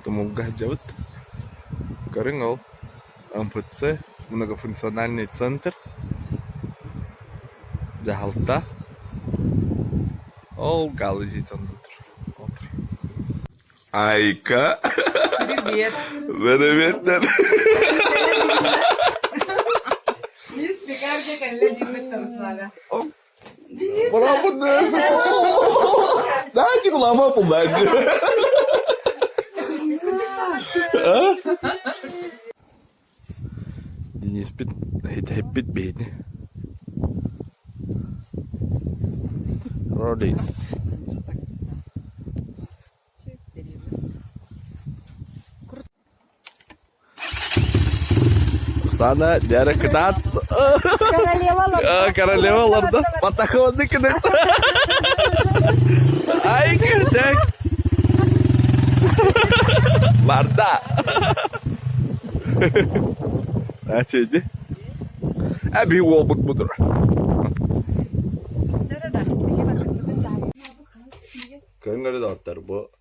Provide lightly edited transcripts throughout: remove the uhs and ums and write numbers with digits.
Тумугга жабыт. Көрүң ол МФЦ многофункциональный центр. Жахалта. Ол галы жейтон отыр. Айка. Привет. Приветтер. Денис Пекарди, Калля Димитр Руслана. Браво, дайте глава пулдайте. Денис бит хеппит бейни. Родис. Sana diğer kıtat. Королеваларда патахонды кидет. Ay kıdak. Barda. Ne şeydi? Abi wobut budur. Köyünleri de atlar bu.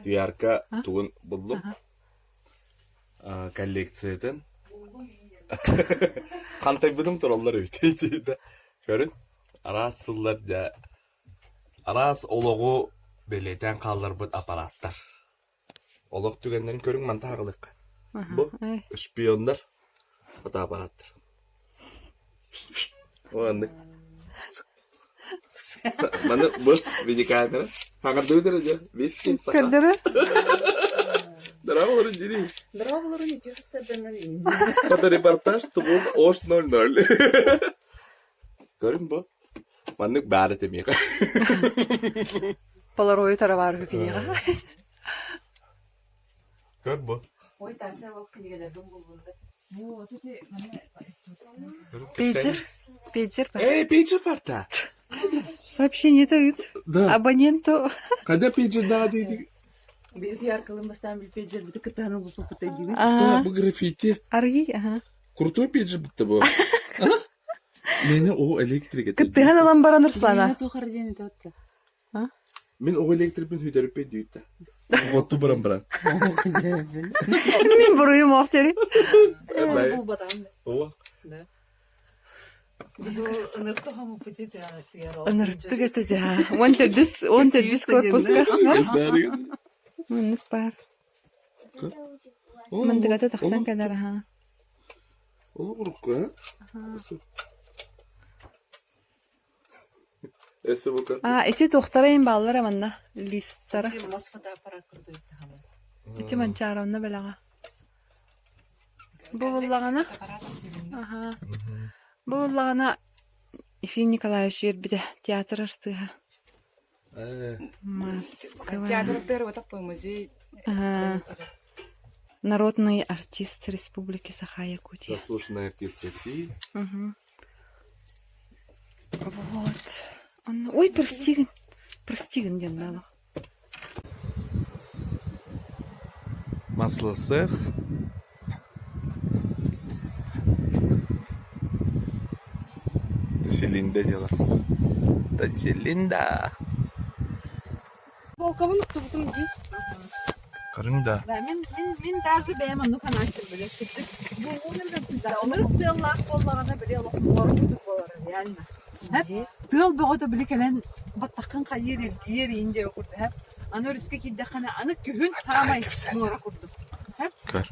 Diyarka tuğun buldum. Kolleksiyeden. Kantay bölüm turallar öyle. Görün. Arasıllar da. Aras oloğu beleden kalır bu aparatlar. Oloğu tükenlerin körün mantağılık. Bu şpiyonlar. Bu da aparattır. O anlık. Bana bu video kamera. Hangi dövdürücü? Viski sakal. Кырдыры? Здорово, Рудили. Здорово, Руди, особенно. Фоторепортаж Тубул Ош 00. Görün bu. Manlık bari temiyek. Полароид var hüküne. Gör bu. Ой, тася ловко не гадаю, думаю, вот тут и Пейджер. Пейджер. Пейджер парта. Сообщение дают. Да. Абоненту. Когда пейджер надо? Без яркого поставим пейджер, это катану в опыте дивит. Да, bu grafiti. Арги, ага. Kruтой пейджер bitti bu. Meni o elektrik etti. Кыттыган алан баран Руслана. Это хардин это вот. Men o elektrik bin hüderip ediyor. Votu buram buram. Мен буруйум оқтери. Это был батан. O. Да. Буду нырту хаму пути ты яро. Нырттык это жа. Онты дис корпуска. Мынып бар. Мындыгата тахсан кадар ха. Olur kurukku ha? Ese bakar. Эти тохтарайын баллар аманна. Листтара. Мосфота аппарат курду это хаму. Эти манчаравна белага. Буллагана. Ага. Буллагана Ефим Николаевич вербиде театр арстыга. Москва. Театр второй вот такой музей. Народный артист Республики Саха-Якутия. Заслуженный артист России. Вот. Ой, простиган дендала. Маслосех. Селинда дела. Да Селинда. Волковын туптум ди. Karın da. Мен даже бәйім анну канастыр білек кеттік. Оныр тыллақ боллағана біле олық күдік болар, реально. Тыл бұғыды білек әлін баттаққан қайыр елінде оқырды. Аны өріске кеддіқана, аны күхін хамай мора құрдық. Kör.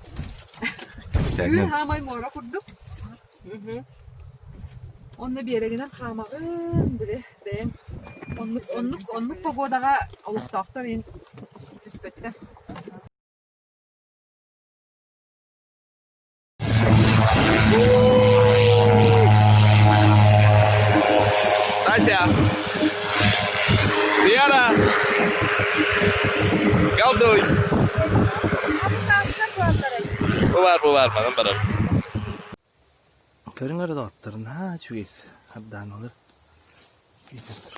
Күхін хамай мора құрдық. Онны берегінен хамағын біле бәйім. Онлық погодаға олықтақтар ең түспетті. Тася! Диана! Kaldıy! Bu var manım barım. Körün arada atların ha çüyesi. Haddan olur. Gidiyordur.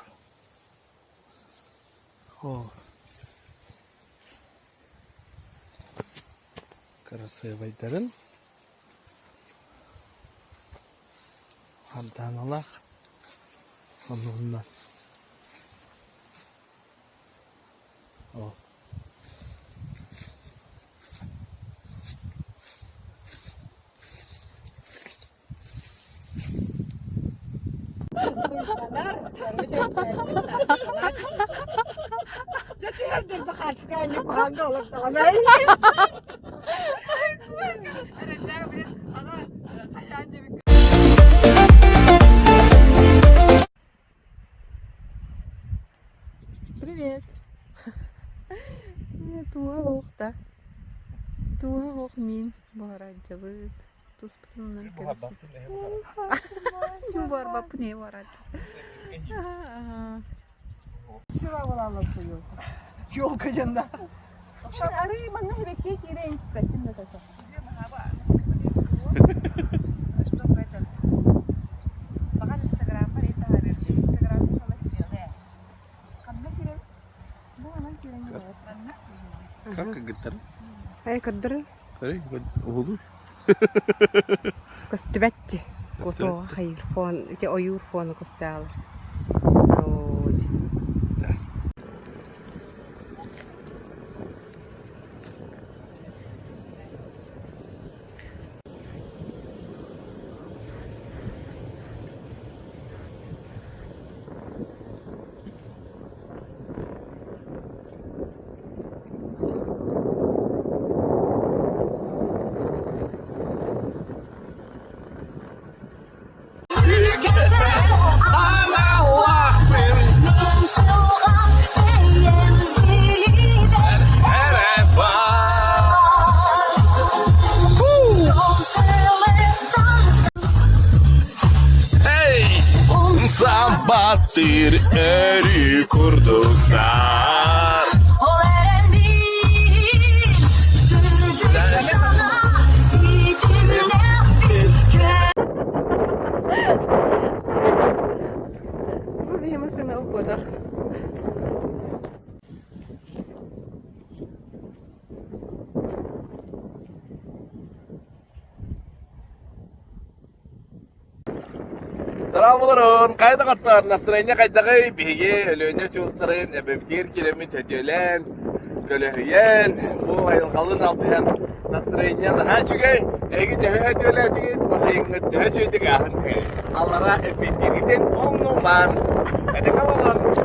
Oh. Красивайдарын. Haddan olaq. Onundan. Oh. Çatıyordur bakar çıkan yukarıda olup da ona. Привет. Туа оқта. Туа оқ мин бара жабыт. Тус пысыннан кәріс. Бар бапы не барады. Şura olalım bu yol. Yol kıcında. Şimdi arayı bana bekle ki renk kaçın da tasa. Bakın Instagram'a reyta haber. Instagram'da falan çıkıyor. Kamda kiren. Bu ana kiren yok. Как гитар? Ay kadırı. Смотри, углу. Kostibetçi. Koto hayır fon ki oyur fonu kostal. Batır eri kurduklar. Bu benim sınav kodak. Selamünaleyküm. Kayda katlar. Nasırayına kaydagay. Bihi ölüğüne çoğustırın. Ebeptir kiremi tediyelen. Kölehriyen. Bu ayılgalın altıyan. Nasırayına daha çıkay. Egi dehe ediyoledik. Bakayın dehe çöydik ahın. Allara ebeptirgiden on numan. Hadi kalalım.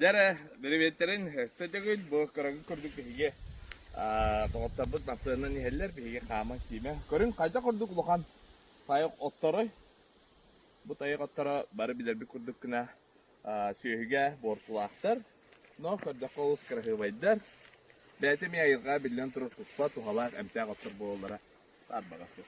Dere, привет-терин. Сэдэгэл бо карагы көрдүк биге. Тоғотсабыт насыынан иһеллер биге кааман кийме. Көрүн кайда көрдүк улахан. Тайык отторой. Бу тайык оттора бары билерби көрдүк кына сүйүгө бортулаактар. Но көрдүк колус карагыбайдар. Бәтеми айылга билен туруп туспа тухалак эмтек оттор боллара. Тар багасы.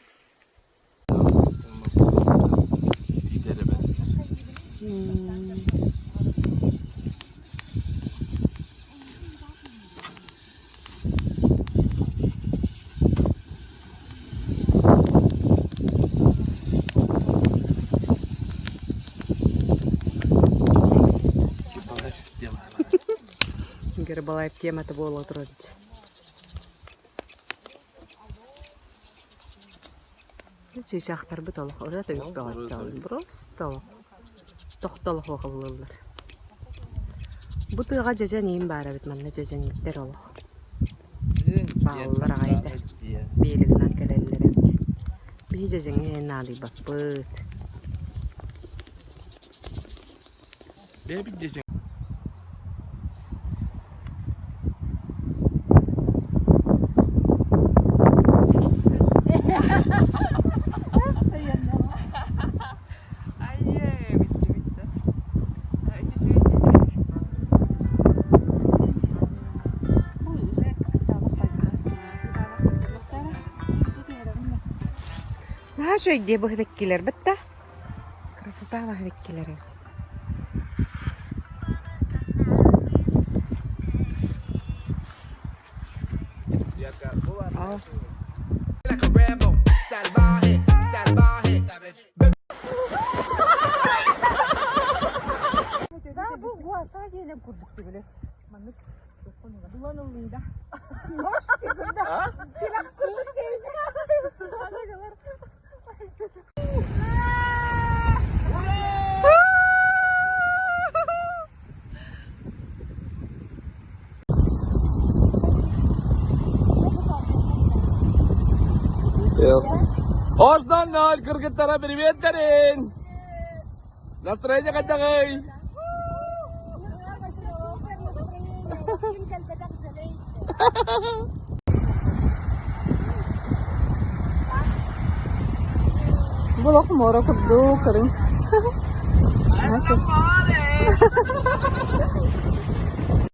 Гербалайф тема-то была трогать. Шишақтар бит олық. Уже төгіп бағаттауын. Просто олық. Тоқтолық оқылылыр. Бұтыға жажан ең бары бит манна жажан еттер олық. Бағылылар ағайды. Белігінен кәрелілер әмді. Бей жажан ең али бақ бұт. Бәбі жажан. Şöyle diye bu hebekkiler bitti. Krasata var hebekkileri. Bu aşağı gelin kurduk gibi. Manlık kullanıldığında. Nasıl kurduk? Plak kurduk gibi. Osnamnol, Kırgıtlara привет, Дарин! Настроение как такой? Було хмуро, куди, Карин.